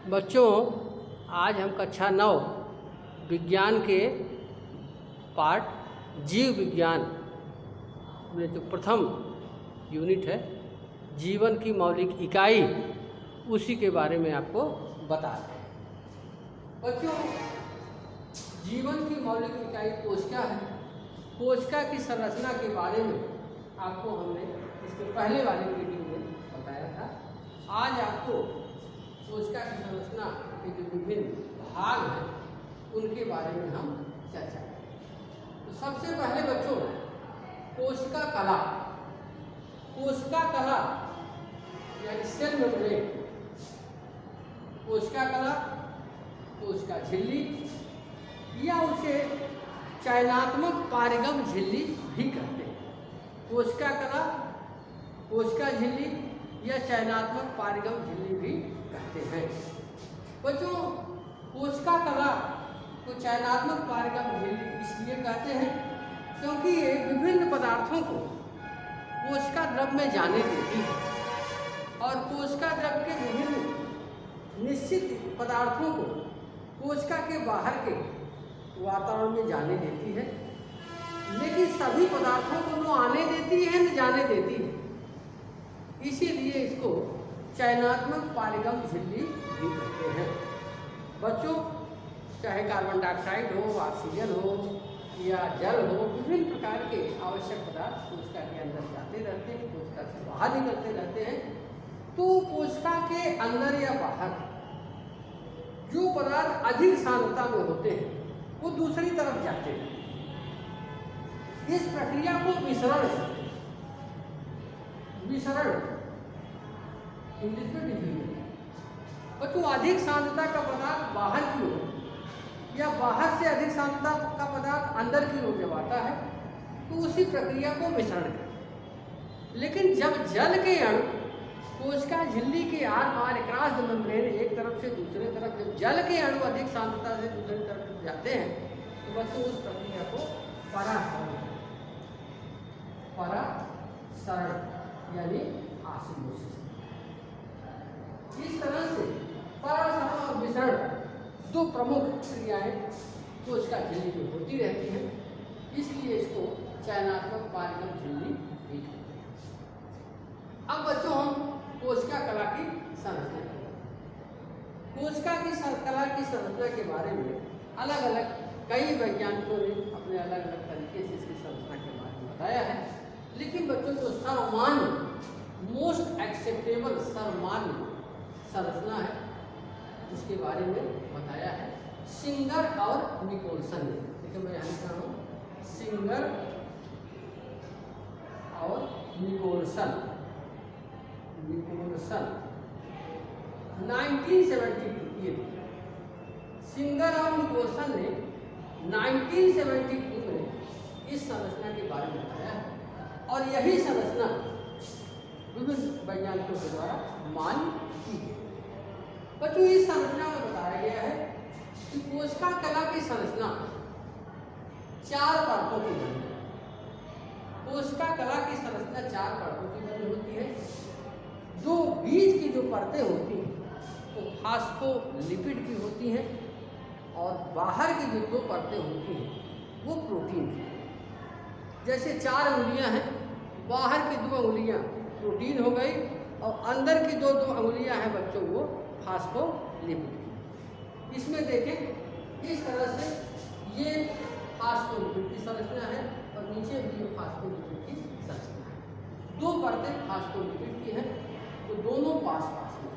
बच्चों, आज हम कक्षा 9 विज्ञान के पाठ जीव विज्ञान में जो प्रथम यूनिट है जीवन की मौलिक इकाई, उसी के बारे में आपको बता रहे हैं। बच्चों, जीवन की मौलिक इकाई कोशिका है। कोशिका की संरचना के बारे में आपको हमने इसके पहले वाले वीडियो में बताया था। आज आपको कोशिका की संरचना के जो विभिन्न भाग हैं उनके बारे में हम चर्चा करेंगे। तो सबसे पहले बच्चों, कोशिका कला। कोशिका कला यानी सेल मेम्ब्रेन, कोशिका कला, कोशिका झिल्ली या उसे चयनात्मक पारगम झिल्ली भी कहते हैं। कोशिका कला, कोशिका झिल्ली या चयनात्मक पारगम झिल्ली भी कहते हैं। बच्चों, कोशिका कला को चयनात्मक पारगम झिल्ली इसलिए कहते हैं क्योंकि ये विभिन्न पदार्थों को कोशिका द्रव में जाने देती है और कोशिका द्रव के विभिन्न निश्चित पदार्थों को कोशिका के बाहर के वातावरण में जाने देती है, लेकिन सभी पदार्थों को न आने देती है न जाने देती है। इसीलिए इसको चयनात्मक पारगम झिल्ली भी कहते हैं। बच्चों, चाहे कार्बन डाइऑक्साइड हो, ऑक्सीजन हो या जल हो, विभिन्न प्रकार के आवश्यक पदार्थ कोशिका के अंदर जाते रहते हैं, कोशिका से बाहर निकलते रहते हैं। तो कोशिका के अंदर या बाहर जो पदार्थ अधिक सांद्रता में होते हैं वो दूसरी तरफ जाते हैं। इस प्रक्रिया को विसरण इंग्लिश में डिफ्यूजन। बच्चों, अधिक सांद्रता का पदार्थ बाहर की ओर या बाहर से अधिक सांद्रता का पदार्थ अंदर की ओर जब आता है तो उसी प्रक्रिया को विसरण कहते हैं। लेकिन जब जल के अणु कोशिका झिल्ली के आर पार क्रॉस द मेम्ब्रेन एक तरफ से दूसरे तरफ, जब जल के अणु अधिक सांद्रता से दूसरी तरफ जाते हैं तो बच्चों उस प्रक्रिया को परासरण यानी ऑस्मोसिस। इस तरह से परासरण और विसरण दो प्रमुख क्रियाएं कोशिका झिल्ली में होती रहती हैं, इसलिए इसको चयनात्मक पारगम झिल्ली भी कहते हैं। अब बच्चों, हम कोशिका कला की संरचना करें। कोशिका की कला की संरचना के बारे में अलग अलग कई वैज्ञानिकों ने अपने अलग अलग तरीके से इसकी संरचना के बारे में बताया है, लेकिन बच्चों जो सर्वमान्य मोस्ट एक्सेप्टेबल सर्वमान्य संरचना है जिसके बारे में बताया है सिंगर और निकोलसन ने। देखिए मैं यहाँ लिख रहा हूँ, सिंगर और निकोलसन 1972। ये सिंगर और निकोलसन ने 1972 में इस संरचना के बारे में बताया है और यही संरचना विभिन्न वैज्ञानिकों के द्वारा मान्य की गई। बच्चों, इस संरचना में बताया गया है कि कोशिका कला की संरचना 4 परतों की बनी है। कोशिका कला की संरचना 4 परतों की बनी होती है। जो बीच की जो परतें होती हैं वो फास्फोलिपिड की होती हैं और बाहर की जो 2 परतें होती हैं वो प्रोटीन की। जैसे 4 अंगुलियां हैं, बाहर की 2 अंगुलियां प्रोटीन हो गई और अंदर की 2 अंगुलियां हैं बच्चों वो फास्फोलिपिड की। इसमें देखें इस तरह से ये फास्फोलिपिड की संरचना है और नीचे भी ये फास्फोलिपिड की संरचना है। 2 परतें फास्फोलिपिड की हैं तो दोनों पास पास में।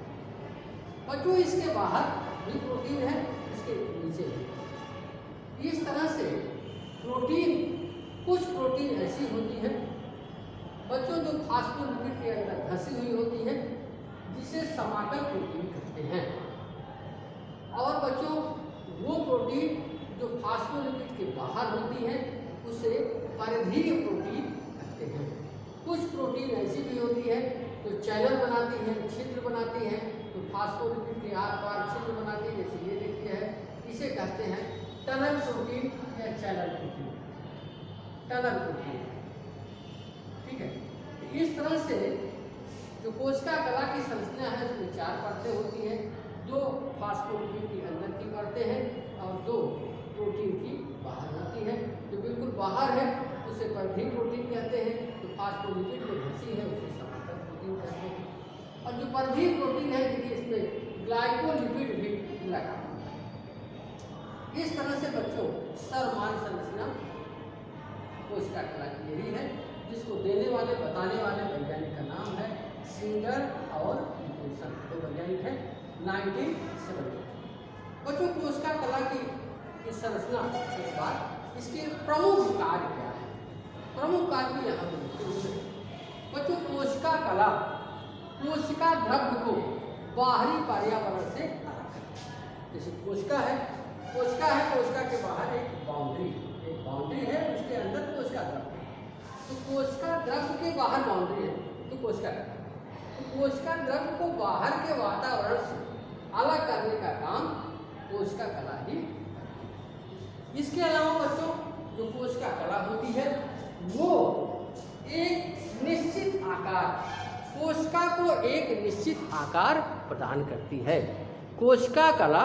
बच्चों, इसके बाहर भी प्रोटीन है, इसके नीचे भी। इस तरह से कुछ प्रोटीन ऐसी होती है बच्चों जो फास्फोलिपिड के अंदर धंसी हुई होती है जिसे समाकल प्रोटीन कहते हैं। और बच्चों, वो प्रोटीन जो फास्फोलिपिड के बाहर होती है उसे परिधीय प्रोटीन कहते हैं। कुछ प्रोटीन ऐसी भी होती है तो चैनल बनाती है, छिद्र बनाती है, तो फास्फोलिपिड के आर पार छिद्र बनाती है, जैसे ये देखिए है, इसे कहते हैं टनल प्रोटीन या चैनल प्रोटीन। टनल प्रोटीन, ठीक है। इस तरह से जो कोशिका कला की संरचना है उसमें 4 परतें होती हैं। 2 फास्फोलिपिड की अंदर की परतें हैं और 2 प्रोटीन की बाहर होती है। जो बिल्कुल बाहर है उसे परिधीय प्रोटीन कहते हैं, जो फास्फोलिपिड में घुसी है उसे समांतर प्रोटीन कहते हैं। और जो परिधीय प्रोटीन है देखिए इसमें ग्लाइकोलिपिड भी लगा हुआ है। इस तरह से बच्चों सर्वमान्य संरचना कोशिका कला की यही है, जिसको देने वाले बताने वाले वैज्ञानिक का नाम है सिंगर और निकोलसन, तो वैज्ञानिक है 1970। बच्चों कोशिका कला की इस संरचना के बाद इसके प्रमुख कार्य क्या है, प्रमुख कार्य यहाँ पर बच्चों कोशिका कला कोशिका द्रव्य को बाहरी पर्यावरण से अलग करती है। जैसे कोशिका है, कोशिका के बाहर एक बाउंड्री है, उसके अंदर कोशिका द्रव्य है। तो कोशिका द्रव्य के बाहर बाउंड्री है तो कोशिका द्रव्य को बाहर के वातावरण से अलग करने का काम कोशिका कला ही करती है। इसके अलावा बच्चों जो कोशिका कला होती है वो एक निश्चित आकार, कोशिका को एक निश्चित आकार प्रदान करती है। कोशिका कला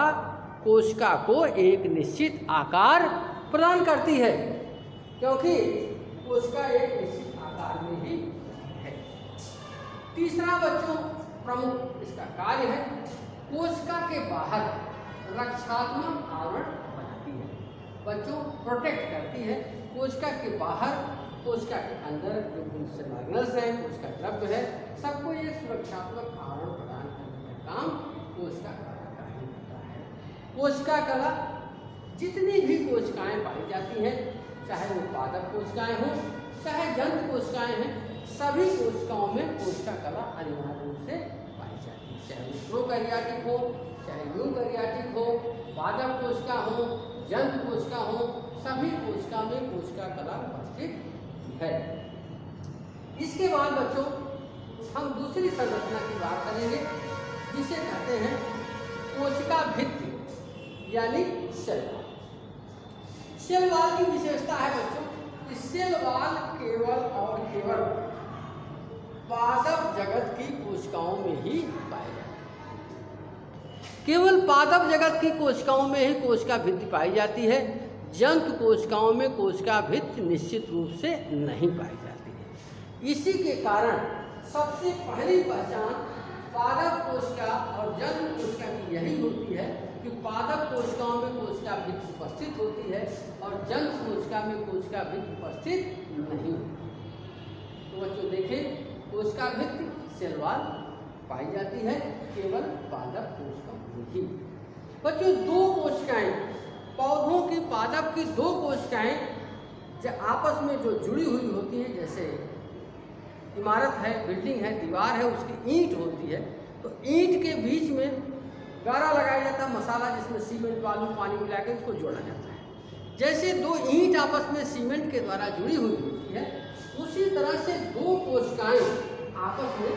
कोशिका को एक निश्चित आकार प्रदान करती है, क्योंकि कोशिका एक निश्चित आकार में ही है। तीसरा बच्चों प्रमुख इसका कार्य है कोशिका के बाहर रक्षात्मक आवरण बनाती है। बच्चों प्रोटेक्ट करती है। कोशिका के बाहर, कोशिका के अंदर जो सेल्यूलोज है, कोशिका द्रव्य है, सबको एक सुरक्षात्मक आवरण प्रदान करने का काम कोशिका कला का ही होता है। कोशिका कला जितनी भी कोशिकाएं पाई जाती हैं, चाहे वो पादप कोशिकाएं हों चाहे जंतु कोशिकाएं हैं, सभी कोशिकाओं में कोशिका कला अनिवार्य रूप से पाई जाती है। चाहे वो प्रोकैरियोटिक हो, चाहे यूकैरियोटिक हो, पादप कोशिका हो, जंतु कोशिका हो, सभी कोशिका में कोशिका कला उपस्थित है। इसके बाद बच्चों हम दूसरी संरचना की बात करेंगे, जिसे कहते हैं कोशिका भित्ति यानी सेल वॉल। सेल वॉल की विशेषता है बच्चों कि सेल वॉल केवल और केवल पादप जगत की कोशिकाओं में ही पाए जाते हैं। केवल पादप जगत की कोशिकाओं में ही कोशिका भित्ति पाई जाती है। जंतु कोशिकाओं में कोशिका भित्ति निश्चित रूप से नहीं पाई जाती है। इसी के कारण सबसे पहली पहचान पादप कोशिका और जंतु कोशिका की यही होती है कि पादप कोशिकाओं में कोशिका भित्ति उपस्थित होती है और जंतु कोशिका में कोशिका भित्ति उपस्थित नहीं होती। तो बच्चों देखें, कोशिका भित्ति सेल वॉल पाई जाती है केवल पादप कोशिकाओं में ही। बच्चों दो कोशिकाएं, पौधों की पादप की दो कोशिकाएं जो आपस में जो जुड़ी हुई होती हैं, जैसे इमारत है, बिल्डिंग है, दीवार है, उसकी ईंट होती है, तो ईंट के बीच में गारा लगाया जाता है, मसाला, जिसमें सीमेंट बालू पानी मिला के उसको जोड़ा जाता है। जैसे दो ईंट आपस में सीमेंट के द्वारा जुड़ी हुई होती है, उसी तरह से दो कोशिकाएं आपस में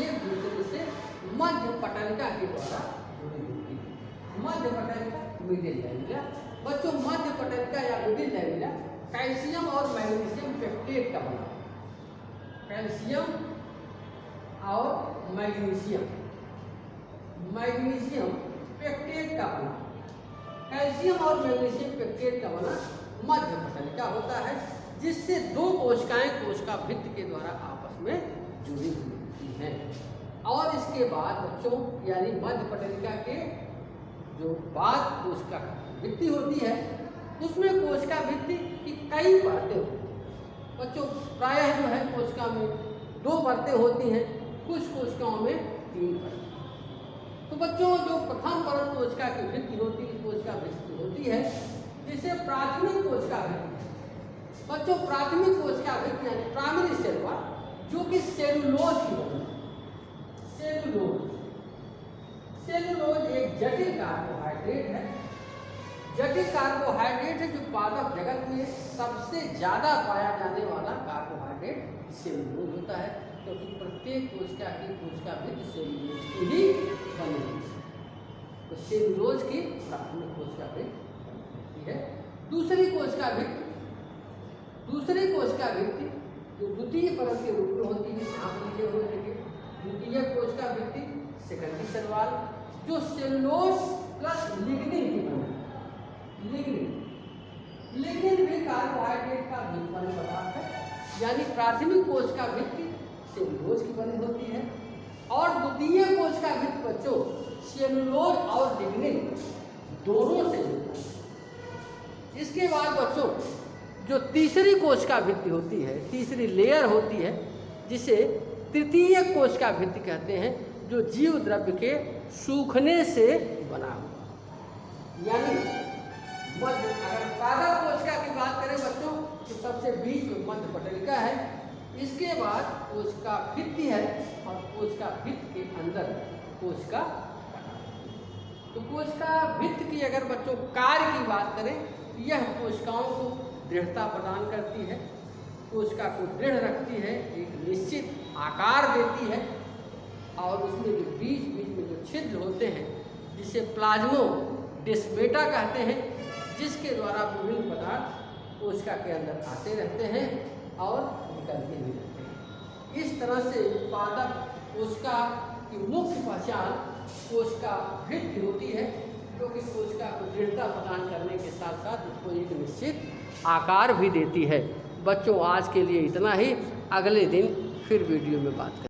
एक दूसरे से मध्य पटलिका के द्वारा जुड़ी होती है। मध्य पटलिका, मिडिल लैमेला। बच्चों मध्य पटलिका या मिडिल लैमेला कैल्शियम और मैग्नीशियम पेप्टेट का बना, कैल्शियम और मैग्नीशियम पेप्टेट का बना, कैल्शियम और मैग्नीशियम पेप्टेट का बना मध्य पटलिका होता है, जिससे दो कोशिकाएं कोशिका भित्ति के द्वारा आपस में जुड़ी हुई होती हैं। और इसके बाद बच्चों यानी मध्य पटलिका के जो बाद कोशिका भित्ति होती है, उसमें कोशिका भित्ति की कई परतें होती हैं। बच्चों प्रायः जो है कोशिका में 2 परतें होती हैं, कुछ कोशिकाओं में 3 परतें। तो बच्चों जो प्रथम परत कोशिका की भित्ति होती है, कोशिका भित्ति होती है, जिसे प्राथमिक कोशिका भित्ति। बच्चों प्राथमिक कोशिका भित्ति यानी प्राइमरी सेल वॉल, जो कि सेलुलोज की बनी है। सेलुलोज एक जटिल कार्बोहाइड्रेट है। जटिल कार्बोहाइड्रेट है जो पादप जगत में सबसे ज्यादा पाया जाने वाला कार्बोहाइड्रेट सेलुलोज होता है, क्योंकि प्रत्येक कोशिका की कोशिका भित्ति सेलुलोज की ही बनी होती है। तो सेलुलोज की प्राथमिक कोशिका भित्ति है। दूसरी कोशिका भित्ति जो द्वितीय परत के रूप में होती है, आप लिखे हुए देखिए, द्वितीय कोशिका भित्ति सेकेंडरी सेल वॉल, जो सेलुलोज प्लस लिग्निन की बने। लिग्निन भी कार्बोहाइड्रेट का भिन्न पदार्थ है, यानी प्राथमिक कोशिका भित्ति सेलुलोज की बनी होती है और द्वितीय कोशिका भित्ति बच्चों सेलुलोज और लिग्निन दोनों से जुड़ा है। इसके बाद बच्चों जो तीसरी कोशिका भित्ति होती है, तीसरी लेयर होती है, जिसे तृतीय कोशिका भित्ति कहते हैं, जो जीव द्रव्य के सूखने से बना हुआ। यानी मध्य, अगर पादप कोशिका की बात करें बच्चों तो सबसे बीच में मध्य पटलिका है, इसके बाद कोशिका भित्ति है और कोशिका भित्ति के अंदर कोशिका। तो कोशिका भित्ति की अगर बच्चों कार्य की बात करें, यह कोशिकाओं को दृढ़ता प्रदान करती है, कोशिका को दृढ़ रखती है, एक निश्चित आकार देती है और उसमें जो बीच में जो छिद्र होते हैं जिसे प्लाज्मोडेस्माटा कहते हैं, जिसके द्वारा विभिन्न पदार्थ कोशिका के अंदर आते रहते हैं और निकलते भी रहते हैं। इस तरह से पादप कोशिका की मुख्य पहचान कोशिका भित्ति होती है, जो कि कोशिका को दृढ़ता प्रदान करने के साथ साथ उसको एक निश्चित आकार भी देती है। बच्चों आज के लिए इतना ही, अगले दिन फिर वीडियो में बात करें।